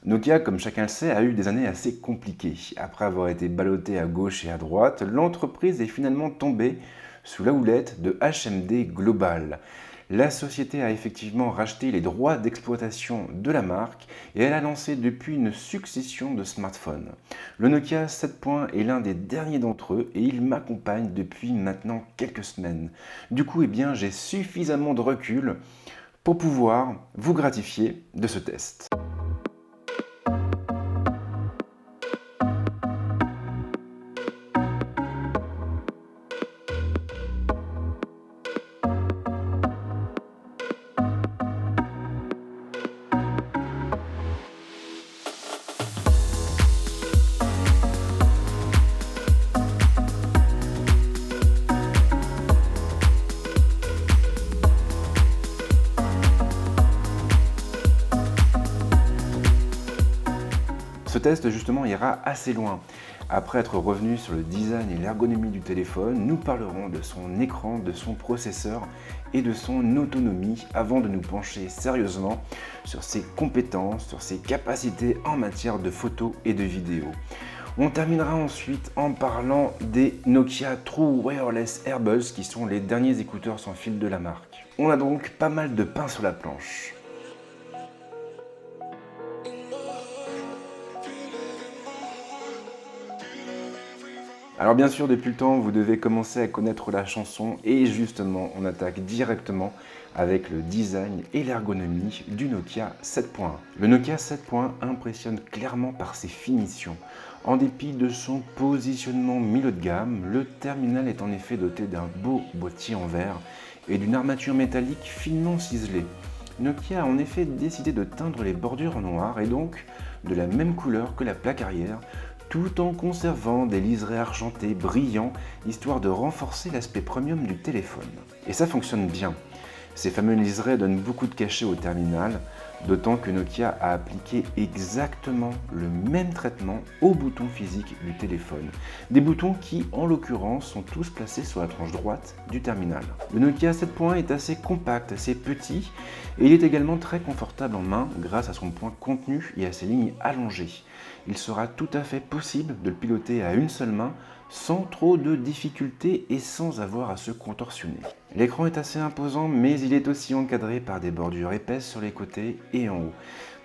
Nokia, comme chacun le sait, a eu des années assez compliquées. Après avoir été ballottée à gauche et à droite, l'entreprise est finalement tombée sous la houlette de HMD Global. La société a effectivement racheté les droits d'exploitation de la marque et elle a lancé depuis une succession de smartphones. Le Nokia 7 Point est l'un des derniers d'entre eux et il m'accompagne depuis maintenant quelques semaines. Du coup, j'ai suffisamment de recul pour pouvoir vous gratifier de ce test. Ce test justement ira assez loin. Après être revenu sur le design et l'ergonomie du téléphone, nous parlerons de son écran, de son processeur et de son autonomie avant de nous pencher sérieusement sur ses compétences, sur ses capacités en matière de photos et de vidéos. On terminera ensuite en parlant des Nokia True Wireless Earbuds qui sont les derniers écouteurs sans fil de la marque. On a donc pas mal de pain sur la planche. Alors bien sûr, depuis le temps, vous devez commencer à connaître la chanson et justement, on attaque directement avec le design et l'ergonomie du Nokia 7.1. Le Nokia 7.1 impressionne clairement par ses finitions. En dépit de son positionnement milieu de gamme, le terminal est en effet doté d'un beau boîtier en verre et d'une armature métallique finement ciselée. Nokia a en effet décidé de teindre les bordures en noir et donc de la même couleur que la plaque arrière, tout en conservant des liserés argentés brillants, histoire de renforcer l'aspect premium du téléphone. Et ça fonctionne bien. Ces fameux liserés donnent beaucoup de cachet au terminal, d'autant que Nokia a appliqué exactement le même traitement aux boutons physiques du téléphone. Des boutons qui, en l'occurrence, sont tous placés sur la tranche droite du terminal. Le Nokia 7 Point est assez compact, assez petit, et il est également très confortable en main grâce à son point contenu et à ses lignes allongées. Il sera tout à fait possible de le piloter à une seule main sans trop de difficultés et sans avoir à se contorsionner. L'écran est assez imposant, mais il est aussi encadré par des bordures épaisses sur les côtés et en haut.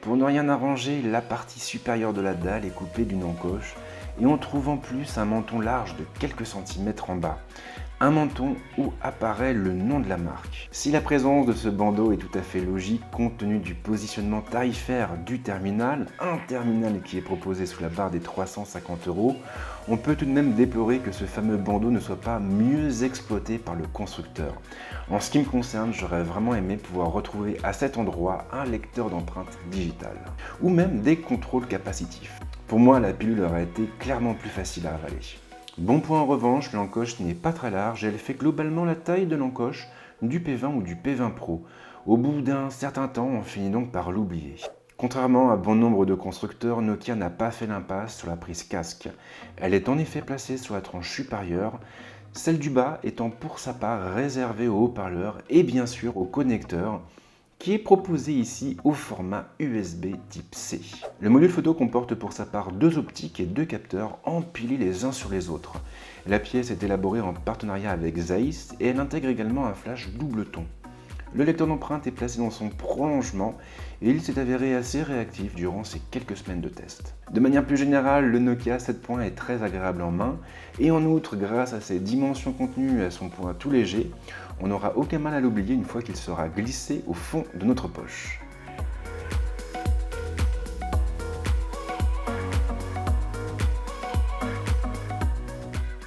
Pour ne rien arranger, la partie supérieure de la dalle est coupée d'une encoche et on trouve en plus un menton large de quelques centimètres en bas. Un menton où apparaît le nom de la marque. Si la présence de ce bandeau est tout à fait logique compte tenu du positionnement tarifaire du terminal, un terminal qui est proposé sous la barre des 350 €, on peut tout de même déplorer que ce fameux bandeau ne soit pas mieux exploité par le constructeur. En ce qui me concerne, j'aurais vraiment aimé pouvoir retrouver à cet endroit un lecteur d'empreintes digitales, ou même des contrôles capacitifs. Pour moi, la pilule aurait été clairement plus facile à avaler. Bon point en revanche, l'encoche n'est pas très large et elle fait globalement la taille de l'encoche du P20 ou du P20 Pro. Au bout d'un certain temps, on finit donc par l'oublier. Contrairement à bon nombre de constructeurs, Nokia n'a pas fait l'impasse sur la prise casque. Elle est en effet placée sur la tranche supérieure, celle du bas étant pour sa part réservée aux haut-parleurs et bien sûr aux connecteurs, qui est proposé ici au format USB type C. Le module photo comporte pour sa part deux optiques et deux capteurs empilés les uns sur les autres. La pièce est élaborée en partenariat avec Zeiss et elle intègre également un flash double ton. Le lecteur d'empreintes est placé dans son prolongement et il s'est avéré assez réactif durant ces quelques semaines de test. De manière plus générale, le Nokia 7 Point est très agréable en main et en outre, grâce à ses dimensions contenues et à son poids tout léger, on n'aura aucun mal à l'oublier une fois qu'il sera glissé au fond de notre poche.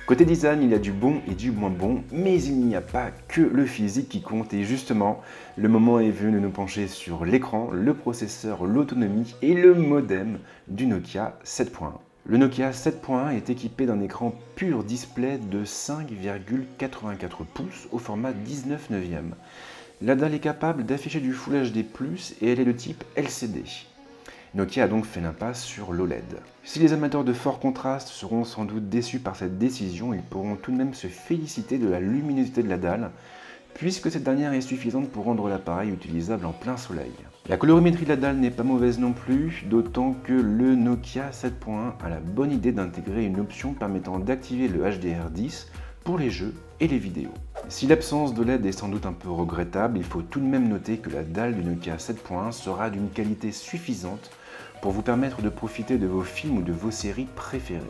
Côté design, il y a du bon et du moins bon, mais il n'y a pas que le physique qui compte et justement, le moment est venu de nous pencher sur l'écran, le processeur, l'autonomie et le modem du Nokia 7.1. Le Nokia 7.1 est équipé d'un écran pur display de 5,84 pouces au format 19/9. La dalle est capable d'afficher du Full HD+, et elle est de type LCD. Nokia a donc fait l'impasse sur l'OLED. Si les amateurs de fort contraste seront sans doute déçus par cette décision, ils pourront tout de même se féliciter de la luminosité de la dalle, puisque cette dernière est suffisante pour rendre l'appareil utilisable en plein soleil. La colorimétrie de la dalle n'est pas mauvaise non plus, d'autant que le Nokia 7.1 a la bonne idée d'intégrer une option permettant d'activer le HDR10 pour les jeux et les vidéos. Si l'absence de LED est sans doute un peu regrettable, il faut tout de même noter que la dalle du Nokia 7.1 sera d'une qualité suffisante pour vous permettre de profiter de vos films ou de vos séries préférées.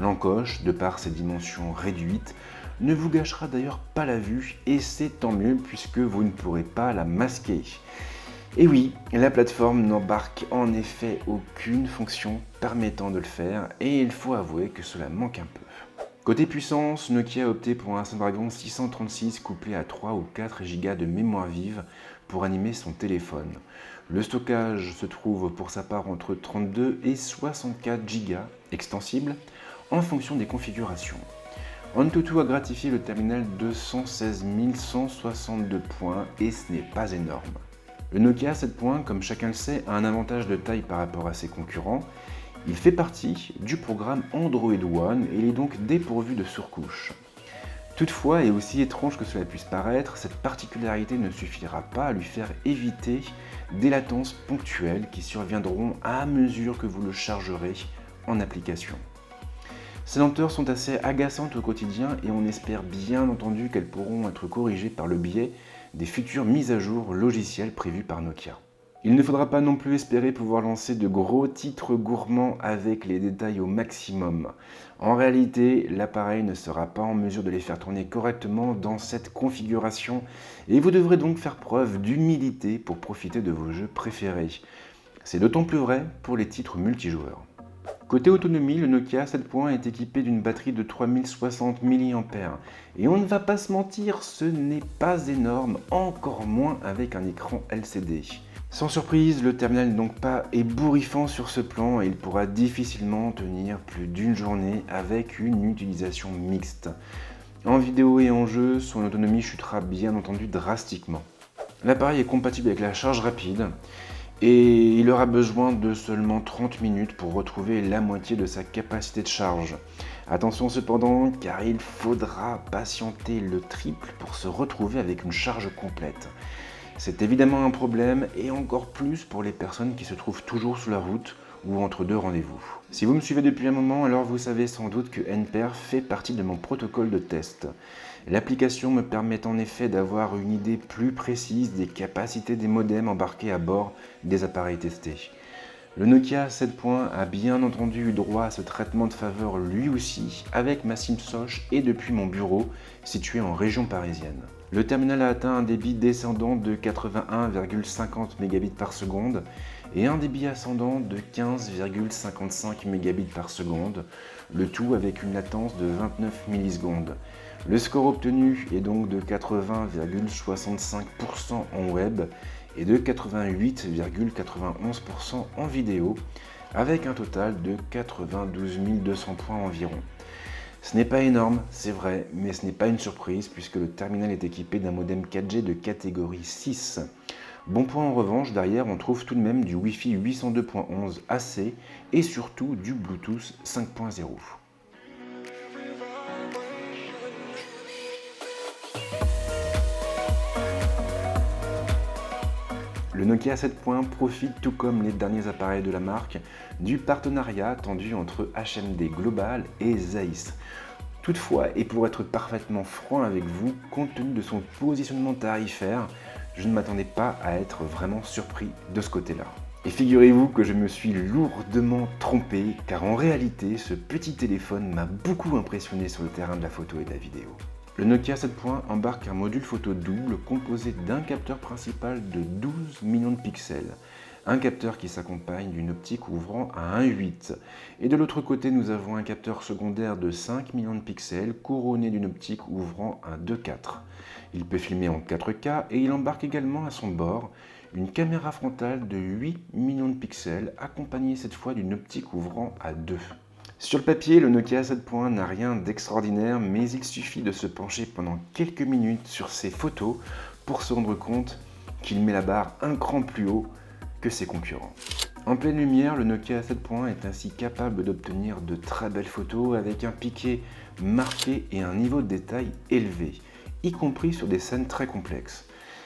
L'encoche, de par ses dimensions réduites, ne vous gâchera d'ailleurs pas la vue et c'est tant mieux puisque vous ne pourrez pas la masquer. Et oui, la plateforme n'embarque en effet aucune fonction permettant de le faire et il faut avouer que cela manque un peu. Côté puissance, Nokia a opté pour un Snapdragon 636 couplé à 3 ou 4 Go de mémoire vive pour animer son téléphone. Le stockage se trouve pour sa part entre 32 et 64 Go extensible en fonction des configurations. AnTuTu a gratifié le terminal de 116 162 points et ce n'est pas énorme. Le Nokia 7 points, comme chacun le sait, a un avantage de taille par rapport à ses concurrents. Il fait partie du programme Android One et il est donc dépourvu de surcouche. Toutefois, et aussi étrange que cela puisse paraître, cette particularité ne suffira pas à lui faire éviter des latences ponctuelles qui surviendront à mesure que vous le chargerez en application. Ces lenteurs sont assez agaçantes au quotidien et on espère bien entendu qu'elles pourront être corrigées par le biais des futures mises à jour logicielles prévues par Nokia. Il ne faudra pas non plus espérer pouvoir lancer de gros titres gourmands avec les détails au maximum. En réalité, l'appareil ne sera pas en mesure de les faire tourner correctement dans cette configuration et vous devrez donc faire preuve d'humilité pour profiter de vos jeux préférés. C'est d'autant plus vrai pour les titres multijoueurs. Côté autonomie, le Nokia 7 points est équipé d'une batterie de 3060 mAh. Et on ne va pas se mentir, ce n'est pas énorme, encore moins avec un écran LCD. Sans surprise, le terminal n'est donc pas ébouriffant sur ce plan et il pourra difficilement tenir plus d'une journée avec une utilisation mixte. En vidéo et en jeu, son autonomie chutera bien entendu drastiquement. L'appareil est compatible avec la charge rapide et il aura besoin de seulement 30 minutes pour retrouver la moitié de sa capacité de charge. Attention cependant, car il faudra patienter le triple pour se retrouver avec une charge complète. C'est évidemment un problème et encore plus pour les personnes qui se trouvent toujours sur la route ou entre deux rendez-vous. Si vous me suivez depuis un moment, alors vous savez sans doute que NPerf fait partie de mon protocole de test. L'application me permet en effet d'avoir une idée plus précise des capacités des modems embarqués à bord des appareils testés. Le Nokia 7 points a bien entendu eu droit à ce traitement de faveur lui aussi avec ma SIM-Soch et depuis mon bureau situé en région parisienne. Le terminal a atteint un débit descendant de 81,50 Mbps par seconde et un débit ascendant de 15,55 Mbps par seconde, le tout avec une latence de 29 millisecondes. Le score obtenu est donc de 80,65% en web et de 88,91% en vidéo, avec un total de 92 200 points environ. Ce n'est pas énorme, c'est vrai, mais ce n'est pas une surprise puisque le terminal est équipé d'un modem 4G de catégorie 6. Bon point en revanche, derrière on trouve tout de même du Wi-Fi 802.11 AC et surtout du Bluetooth 5.0. Le Nokia 7 points profite, tout comme les derniers appareils de la marque, du partenariat tendu entre HMD Global et Zeiss. Toutefois, et pour être parfaitement franc avec vous, compte tenu de son positionnement tarifaire, je ne m'attendais pas à être vraiment surpris de ce côté-là. Et figurez-vous que je me suis lourdement trompé, car en réalité, ce petit téléphone m'a beaucoup impressionné sur le terrain de la photo et de la vidéo. Le Nokia 7 points embarque un module photo double composé d'un capteur principal de 12 millions de pixels, un capteur qui s'accompagne d'une optique ouvrant à 1.8. Et de l'autre côté, nous avons un capteur secondaire de 5 millions de pixels couronné d'une optique ouvrant à 2.4. Il peut filmer en 4K et il embarque également à son bord une caméra frontale de 8 millions de pixels accompagnée cette fois d'une optique ouvrant à 2. Sur le papier, le Nokia 7 points n'a rien d'extraordinaire, mais il suffit de se pencher pendant quelques minutes sur ses photos pour se rendre compte qu'il met la barre un cran plus haut que ses concurrents. En pleine lumière, le Nokia 7 points est ainsi capable d'obtenir de très belles photos avec un piqué marqué et un niveau de détail élevé. y compris sur des scènes très complexes.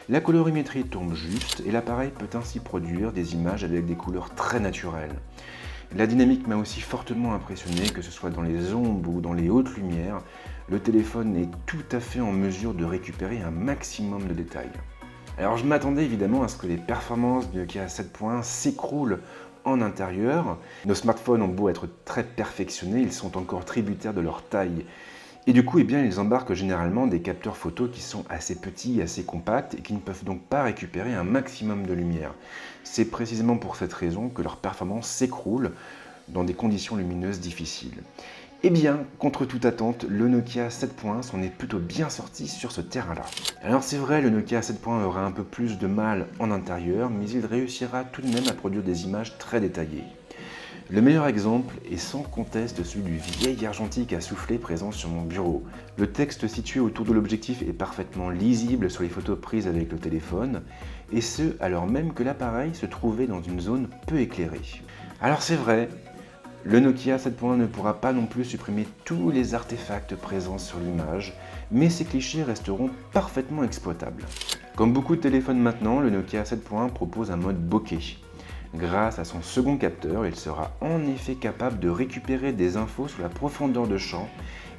La colorimétrie tourne juste et l'appareil peut ainsi produire des images avec des couleurs très naturelles. La dynamique m'a aussi fortement impressionné, que ce soit dans les ombres ou dans les hautes lumières, le téléphone est tout à fait en mesure de récupérer un maximum de détails. Alors je m'attendais évidemment à ce que les performances du Nokia 7.1 s'écroulent en intérieur. Nos smartphones ont beau être très perfectionnés, ils sont encore tributaires de leur taille. Et du coup, ils embarquent généralement des capteurs photo qui sont assez petits, assez compacts et qui ne peuvent donc pas récupérer un maximum de lumière. C'est précisément pour cette raison que leur performance s'écroule dans des conditions lumineuses difficiles. Eh bien, contre toute attente, le Nokia 7.1 s'en est plutôt bien sorti sur ce terrain-là. Alors c'est vrai, le Nokia 7.1 aura un peu plus de mal en intérieur, mais il réussira tout de même à produire des images très détaillées. Le meilleur exemple est sans conteste celui du vieil argentique à souffler présent sur mon bureau. Le texte situé autour de l'objectif est parfaitement lisible sur les photos prises avec le téléphone, et ce alors même que l'appareil se trouvait dans une zone peu éclairée. Alors c'est vrai, le Nokia 7.1 ne pourra pas non plus supprimer tous les artefacts présents sur l'image, mais ces clichés resteront parfaitement exploitables. Comme beaucoup de téléphones maintenant, le Nokia 7.1 propose un mode bokeh. Grâce à son second capteur, il sera en effet capable de récupérer des infos sur la profondeur de champ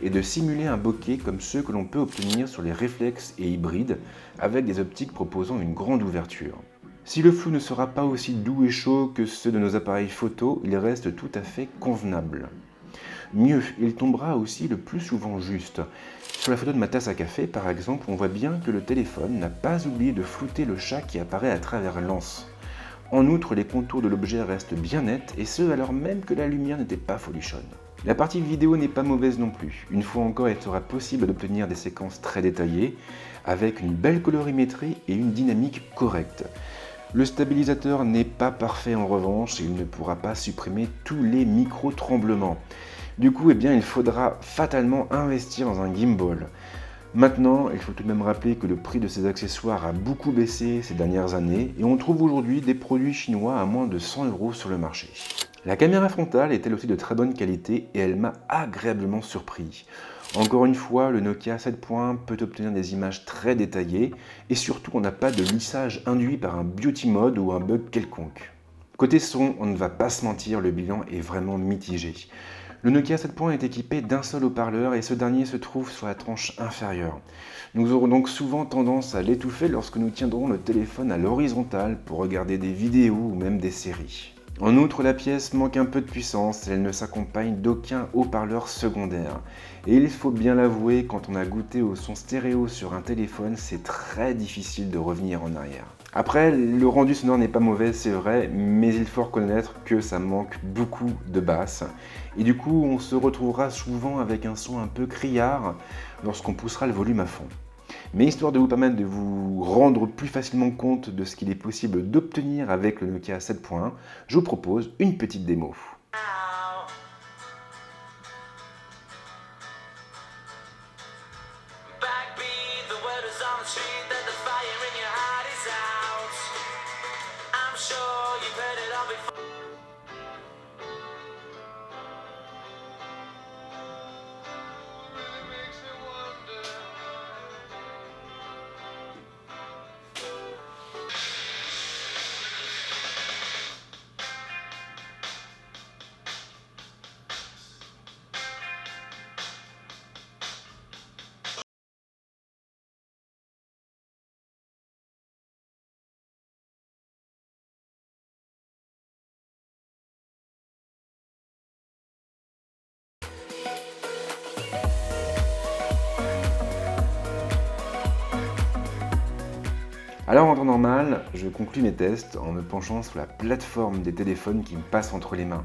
et de simuler un bokeh comme ceux que l'on peut obtenir sur les réflexes et hybrides avec des optiques proposant une grande ouverture. Si le flou ne sera pas aussi doux et chaud que ceux de nos appareils photo, il reste tout à fait convenable. Mieux, il tombera aussi le plus souvent juste. Sur la photo de ma tasse à café, par exemple, on voit bien que le téléphone n'a pas oublié de flouter le chat qui apparaît à travers l'anse. En outre, les contours de l'objet restent bien nets, et ce alors même que la lumière n'était pas folichonne. La partie vidéo n'est pas mauvaise non plus. Une fois encore, il sera possible d'obtenir des séquences très détaillées, avec une belle colorimétrie et une dynamique correcte. Le stabilisateur n'est pas parfait en revanche, et il ne pourra pas supprimer tous les micro-tremblements. Du coup, il faudra fatalement investir dans un gimbal. Maintenant, il faut tout de même rappeler que le prix de ces accessoires a beaucoup baissé ces dernières années et on trouve aujourd'hui des produits chinois à moins de 100 € sur le marché. La caméra frontale est elle aussi de très bonne qualité et elle m'a agréablement surpris. Encore une fois, le Nokia 7.1 peut obtenir des images très détaillées et surtout on n'a pas de lissage induit par un beauty mode ou un bug quelconque. Côté son, on ne va pas se mentir, le bilan est vraiment mitigé. Le Nokia 7.1 est équipé d'un seul haut-parleur et ce dernier se trouve sur la tranche inférieure. Nous aurons donc souvent tendance à l'étouffer lorsque nous tiendrons le téléphone à l'horizontale pour regarder des vidéos ou même des séries. En outre, la pièce manque un peu de puissance et elle ne s'accompagne d'aucun haut-parleur secondaire. Et il faut bien l'avouer, quand on a goûté au son stéréo sur un téléphone, c'est très difficile de revenir en arrière. Après, le rendu sonore n'est pas mauvais, c'est vrai, mais il faut reconnaître que ça manque beaucoup de basse. Et du coup, on se retrouvera souvent avec un son un peu criard lorsqu'on poussera le volume à fond. Mais histoire de vous permettre de vous rendre plus facilement compte de ce qu'il est possible d'obtenir avec le Nokia 7.1, je vous propose une petite démo. Alors en temps normal, je conclus mes tests en me penchant sur la plateforme des téléphones qui me passent entre les mains.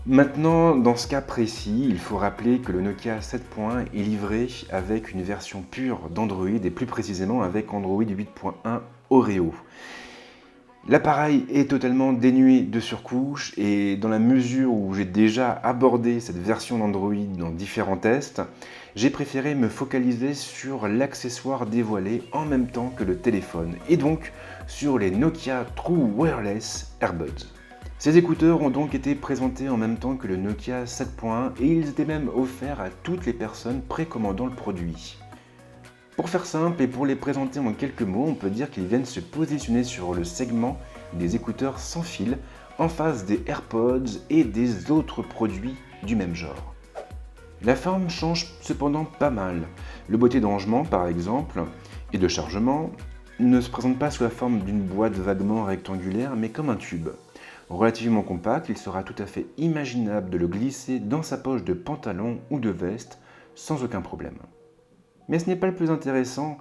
Maintenant, dans ce cas précis, il faut rappeler que le Nokia 7.1 est livré avec une version pure d'Android et plus précisément avec Android 8.1 Oreo. L'appareil est totalement dénué de surcouches et dans la mesure où j'ai déjà abordé cette version d'Android dans différents tests, j'ai préféré me focaliser sur l'accessoire dévoilé en même temps que le téléphone et donc sur les Nokia True Wireless Earbuds. Ces écouteurs ont donc été présentés en même temps que le Nokia 7.1 et ils étaient même offerts à toutes les personnes précommandant le produit. Pour faire simple et pour les présenter en quelques mots, on peut dire qu'ils viennent se positionner sur le segment des écouteurs sans fil, en face des AirPods et des autres produits du même genre. La forme change cependant pas mal. Le boîtier de rangement, par exemple, et de chargement, ne se présente pas sous la forme d'une boîte vaguement rectangulaire, mais comme un tube. Relativement compact, il sera tout à fait imaginable de le glisser dans sa poche de pantalon ou de veste sans aucun problème. Mais ce n'est pas le plus intéressant,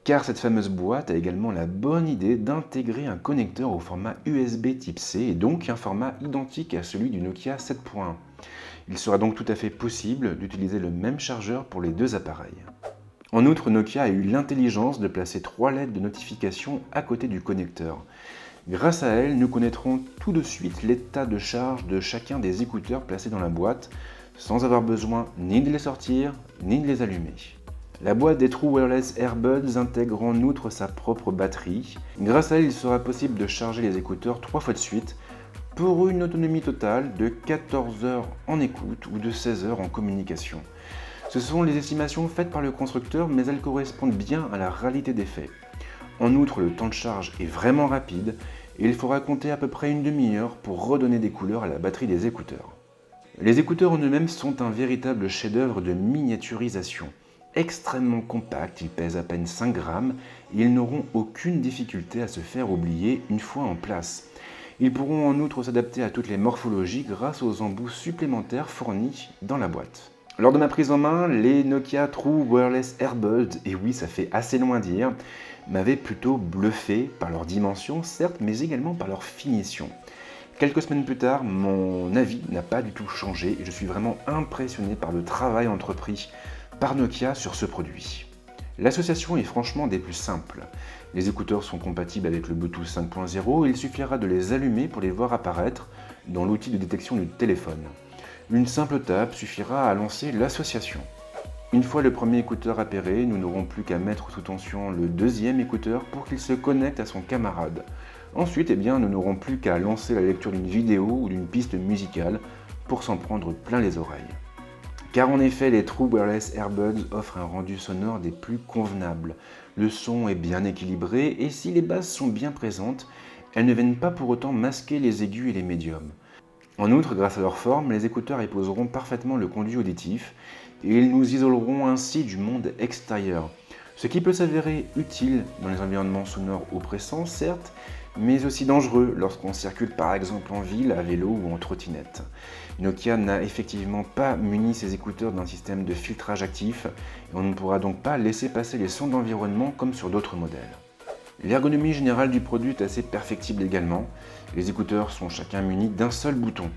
car cette fameuse boîte a également la bonne idée d'intégrer un connecteur au format USB type C, et donc un format identique à celui du Nokia 7.1. Il sera donc tout à fait possible d'utiliser le même chargeur pour les deux appareils. En outre, Nokia a eu l'intelligence de placer 3 LED de notification à côté du connecteur. Grâce à elles, nous connaîtrons tout de suite l'état de charge de chacun des écouteurs placés dans la boîte, sans avoir besoin ni de les sortir, ni de les allumer. La boîte des True Wireless Earbuds intègre en outre sa propre batterie. Grâce à elle, il sera possible de charger les écouteurs 3 fois de suite, pour une autonomie totale de 14 heures en écoute ou de 16 heures en communication. Ce sont les estimations faites par le constructeur, mais elles correspondent bien à la réalité des faits. En outre, le temps de charge est vraiment rapide et il faudra compter à peu près une demi-heure pour redonner des couleurs à la batterie des écouteurs. Les écouteurs en eux-mêmes sont un véritable chef-d'œuvre de miniaturisation. Extrêmement compacts, ils pèsent à peine 5 grammes et ils n'auront aucune difficulté à se faire oublier une fois en place. Ils pourront en outre s'adapter à toutes les morphologies grâce aux embouts supplémentaires fournis dans la boîte. Lors de ma prise en main, les Nokia True Wireless Earbuds, et oui ça fait assez long à dire, m'avaient plutôt bluffé par leur dimension certes, mais également par leur finition. Quelques semaines plus tard, mon avis n'a pas du tout changé et je suis vraiment impressionné par le travail entrepris par Nokia sur ce produit. L'association est franchement des plus simples. Les écouteurs sont compatibles avec le Bluetooth 5.0 et il suffira de les allumer pour les voir apparaître dans l'outil de détection du téléphone. Une simple tape suffira à lancer l'association. Une fois le premier écouteur appairé, nous n'aurons plus qu'à mettre sous tension le deuxième écouteur pour qu'il se connecte à son camarade. Ensuite, nous n'aurons plus qu'à lancer la lecture d'une vidéo ou d'une piste musicale pour s'en prendre plein les oreilles. Car en effet, les True Wireless Earbuds offrent un rendu sonore des plus convenables. Le son est bien équilibré et si les basses sont bien présentes, elles ne viennent pas pour autant masquer les aigus et les médiums. En outre, grâce à leur forme, les écouteurs épouseront parfaitement le conduit auditif et ils nous isoleront ainsi du monde extérieur. Ce qui peut s'avérer utile dans les environnements sonores oppressants, certes, mais aussi dangereux lorsqu'on circule par exemple en ville, à vélo ou en trottinette. Nokia n'a effectivement pas muni ses écouteurs d'un système de filtrage actif et on ne pourra donc pas laisser passer les sons d'environnement comme sur d'autres modèles. L'ergonomie générale du produit est assez perfectible également. Les écouteurs sont chacun munis d'un seul bouton.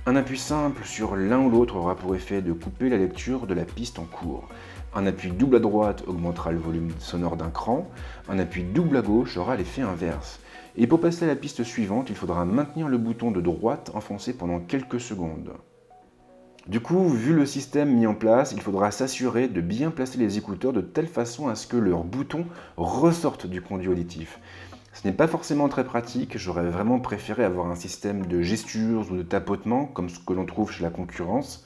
Un appui simple sur l'un ou l'autre aura pour effet de couper la lecture de la piste en cours. Un appui double à droite augmentera le volume sonore d'un cran. Un appui double à gauche aura l'effet inverse. Et pour passer à la piste suivante, il faudra maintenir le bouton de droite enfoncé pendant quelques secondes. Du coup, vu le système mis en place, il faudra s'assurer de bien placer les écouteurs de telle façon à ce que leurs boutons ressortent du conduit auditif. Ce n'est pas forcément très pratique, j'aurais vraiment préféré avoir un système de gestures ou de tapotement comme ce que l'on trouve chez la concurrence.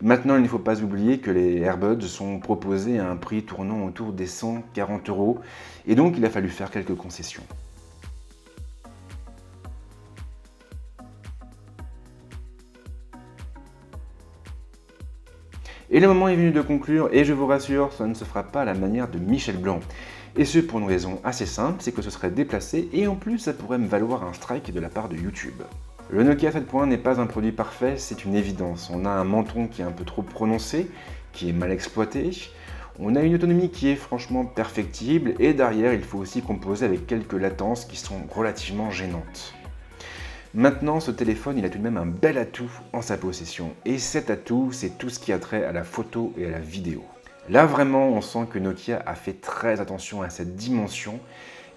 Maintenant, il ne faut pas oublier que les Earbuds sont proposés à un prix tournant autour des 140 € et donc il a fallu faire quelques concessions. Et le moment est venu de conclure, et je vous rassure, ça ne se fera pas à la manière de Michel Blanc. Et ce pour une raison assez simple, c'est que ce serait déplacé, et en plus ça pourrait me valoir un strike de la part de YouTube. Le Nokia 7.1 n'est pas un produit parfait, c'est une évidence. On a un menton qui est un peu trop prononcé, qui est mal exploité, on a une autonomie qui est franchement perfectible, et derrière il faut aussi composer avec quelques latences qui sont relativement gênantes. Maintenant, ce téléphone, il a tout de même un bel atout en sa possession. Et cet atout, c'est tout ce qui a trait à la photo et à la vidéo. Là, vraiment, on sent que Nokia a fait très attention à cette dimension.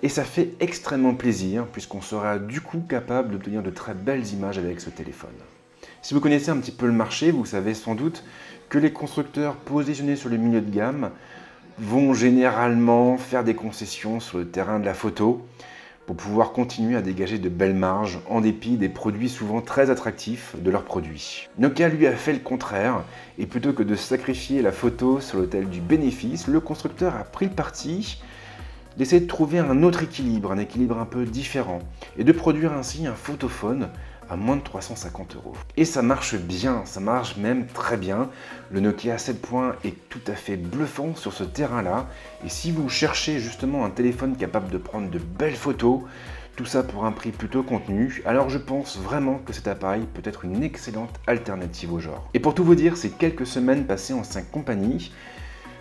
Et ça fait extrêmement plaisir, puisqu'on sera du coup capable d'obtenir de très belles images avec ce téléphone. Si vous connaissez un petit peu le marché, vous savez sans doute que les constructeurs positionnés sur le milieu de gamme vont généralement faire des concessions sur le terrain de la photo. pour pouvoir continuer à dégager de belles marges en dépit des produits souvent très attractifs de leurs produits. Nokia lui a fait le contraire et plutôt que de sacrifier la photo sur l'autel du bénéfice, le constructeur a pris le parti d'essayer de trouver un autre équilibre, un équilibre un peu différent et de produire ainsi un photophone à moins de 350 €. Et ça marche bien, ça marche même très bien. Le Nokia 7 points est tout à fait bluffant sur ce terrain-là. Et si vous cherchez justement un téléphone capable de prendre de belles photos, tout ça pour un prix plutôt contenu, alors je pense vraiment que cet appareil peut être une excellente alternative au genre. Et pour tout vous dire, ces quelques semaines passées en 5 compagnies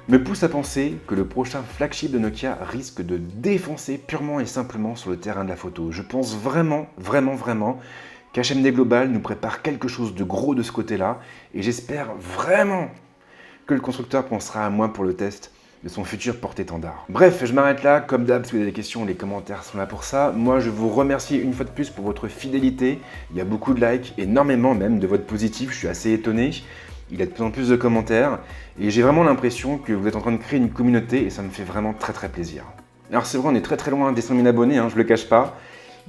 me poussent à penser que le prochain flagship de Nokia risque de défoncer purement et simplement sur le terrain de la photo. Je pense vraiment qu'HMD Global nous prépare quelque chose de gros de ce côté-là et j'espère vraiment que le constructeur pensera à moi pour le test de son futur porte-étendard. Bref, je m'arrête là. Comme d'hab, si vous avez des questions, les commentaires sont là pour ça. Moi, je vous remercie une fois de plus pour votre fidélité. Il y a beaucoup de likes, énormément même de votes positifs. Je suis assez étonné. Il y a de plus en plus de commentaires et j'ai vraiment l'impression que vous êtes en train de créer une communauté et ça me fait vraiment très plaisir. Alors c'est vrai, on est très loin des 100 000 abonnés, je le cache pas.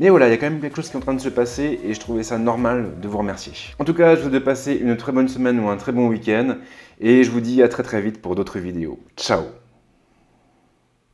Mais voilà, il y a quand même quelque chose qui est en train de se passer et je trouvais ça normal de vous remercier. En tout cas, je vous souhaite de passer une très bonne semaine ou un très bon week-end et je vous dis à très vite pour d'autres vidéos. Ciao!